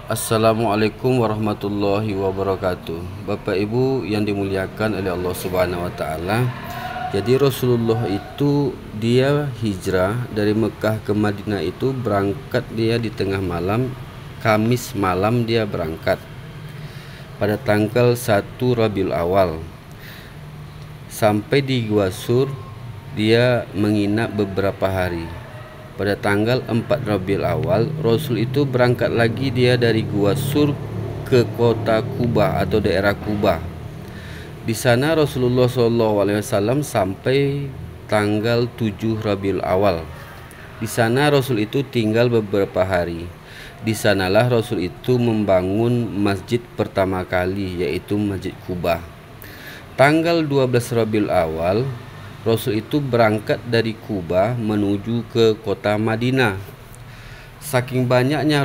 Assalamualaikum warahmatullahi wabarakatuh. Bapak Ibu yang dimuliakan oleh Allah Subhanahu wa taala. Jadi Rasulullah itu dia hijrah dari Mekah ke Madinah itu berangkat dia di tengah malam, Kamis malam dia berangkat. Pada tanggal 1 Rabiul Awal. Sampai di Gua Sur dia menginap beberapa hari. Pada tanggal 4 Rabiul Awal, Rasul itu berangkat lagi dia dari Gua Sur ke kota Kuba atau daerah Kuba. Di sana Rasulullah SAW sampai tanggal 7 Rabiul Awal. Di sana Rasul itu tinggal beberapa hari. Di sanalah Rasul itu membangun masjid pertama kali, yaitu Masjid Kuba. Tanggal 12 Rabiul Awal, Rasul itu berangkat dari Kuba menuju ke kota Madinah. Saking banyaknya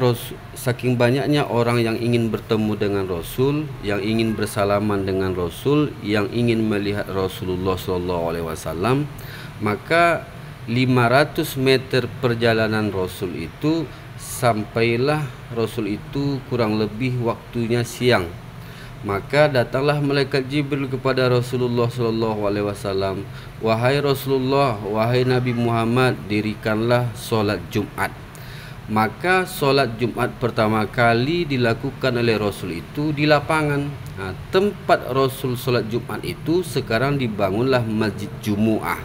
orang yang ingin bertemu dengan Rasul, yang ingin bersalaman dengan Rasul, yang ingin melihat Rasulullah SAW, maka 500 meter perjalanan Rasul itu sampailah Rasul itu kurang lebih waktunya siang. Maka datanglah malaikat Jibril kepada Rasulullah SAW. Wahai Rasulullah, wahai Nabi Muhammad, dirikanlah solat Jumat. Maka solat Jumat pertama kali dilakukan oleh Rasul itu di lapangan. Tempat Rasul solat Jumat itu sekarang dibangunlah Masjid Jumu'ah.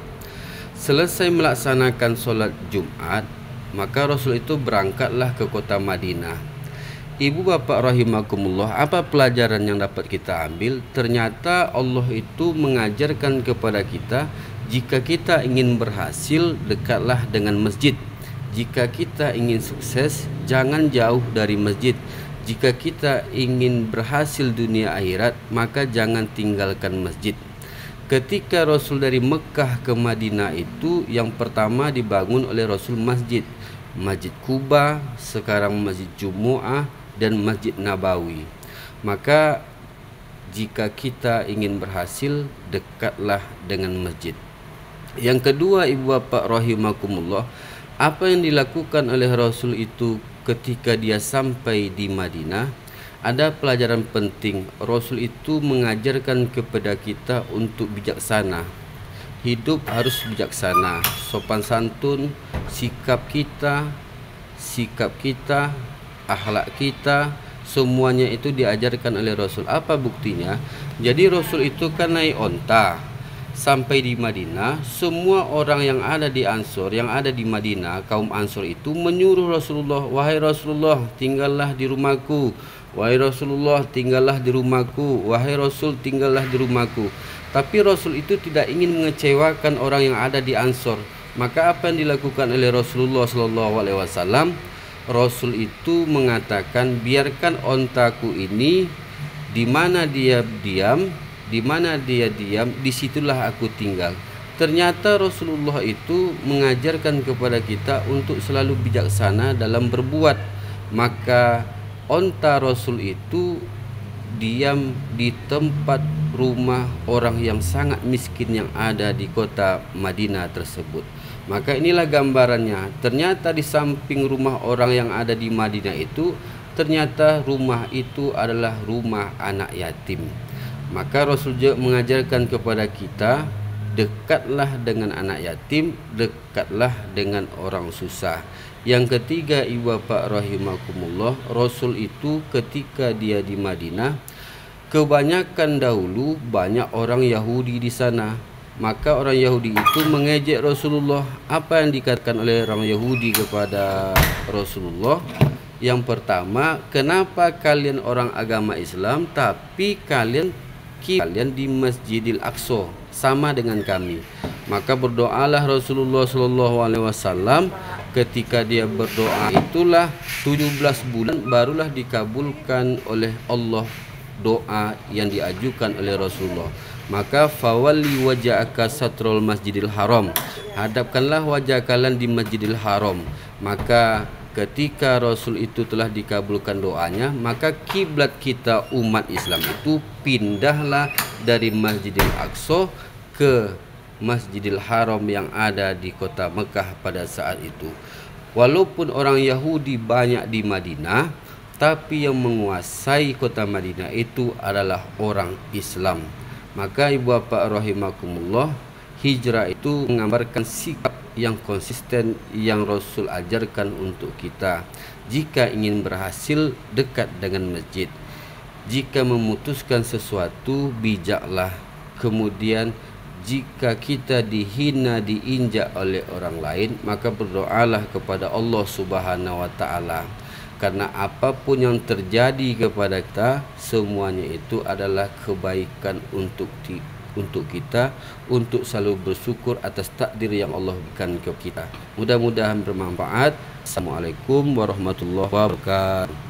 Selesai melaksanakan solat Jumat, maka Rasul itu berangkatlah ke kota Madinah. Ibu bapak rahimakumullah, apa pelajaran yang dapat kita ambil? Ternyata Allah itu mengajarkan kepada kita, jika kita ingin berhasil, dekatlah dengan masjid. Jika kita ingin sukses, jangan jauh dari masjid. Jika kita ingin berhasil dunia akhirat, maka jangan tinggalkan masjid. Ketika Rasul dari Mekah ke Madinah itu, yang pertama dibangun oleh Rasul masjid Kuba, sekarang Masjid Jumu'ah, dan Masjid Nabawi. Maka jika kita ingin berhasil, dekatlah dengan masjid. Yang kedua, ibu bapak rahimakumullah, apa yang dilakukan oleh Rasul itu ketika dia sampai di Madinah? Ada pelajaran penting. Rasul itu mengajarkan kepada kita untuk bijaksana. Hidup harus bijaksana, sopan santun, sikap kita, akhlak kita, semuanya itu diajarkan oleh Rasul. Apa buktinya? Jadi Rasul itu kan naik onta sampai di Madinah. Semua orang yang ada di Ansor, yang ada di Madinah, kaum Ansor itu menyuruh Rasulullah, wahai Rasulullah, tinggallah di rumahku. Wahai Rasulullah, tinggallah di rumahku. Wahai Rasul, tinggallah di rumahku. Tapi Rasul itu tidak ingin mengecewakan orang yang ada di Ansor. Maka apa yang dilakukan oleh Rasulullah SAW? Rasul itu mengatakan, biarkan ontaku ini di mana dia diam, disitulah aku tinggal. Ternyata Rasulullah itu mengajarkan kepada kita untuk selalu bijaksana dalam berbuat. Maka onta Rasul itu diam di tempat rumah orang yang sangat miskin yang ada di kota Madinah tersebut. Maka inilah gambarannya. Ternyata di samping rumah orang yang ada di Madinah itu, ternyata rumah itu adalah rumah anak yatim. Maka Rasul juga mengajarkan kepada kita, dekatlah dengan anak yatim, dekatlah dengan orang susah. Yang ketiga, ibu bapak rahimakumullah, Rasul itu ketika dia di Madinah, kebanyakan dahulu banyak orang Yahudi di sana. Maka orang Yahudi itu mengejek Rasulullah. Apa yang dikatakan oleh orang Yahudi kepada Rasulullah? Yang pertama, kenapa kalian orang agama Islam tapi kalian di Masjidil Aqsa sama dengan kami? Maka berdoalah Rasulullah SAW. Ketika dia berdoa itulah 17 bulan barulah dikabulkan oleh Allah doa yang diajukan oleh Rasulullah. Maka fawalli wajhaka satrul Masjidil Haram, hadapkanlah wajah kalian di Masjidil Haram. Maka ketika Rasul itu telah dikabulkan doanya, maka kiblat kita umat Islam itu pindahlah dari Masjidil Aqsa ke Masjidil Haram yang ada di kota Mekah pada saat itu. Walaupun orang Yahudi banyak di Madinah, tapi yang menguasai kota Madinah itu adalah orang Islam. Maka ibu bapak rahimakumullah, hijrah itu menggambarkan sikap yang konsisten yang Rasul ajarkan untuk kita. Jika ingin berhasil, dekat dengan masjid. Jika memutuskan sesuatu, bijaklah. Kemudian jika kita dihina, diinjak oleh orang lain, maka berdoalah kepada Allah Subhanahu wa taala. Karena apapun yang terjadi kepada kita, semuanya itu adalah kebaikan untuk kita, untuk selalu bersyukur atas takdir yang Allah berikan ke kita. Mudah-mudahan bermanfaat. Assalamualaikum warahmatullahi wabarakatuh.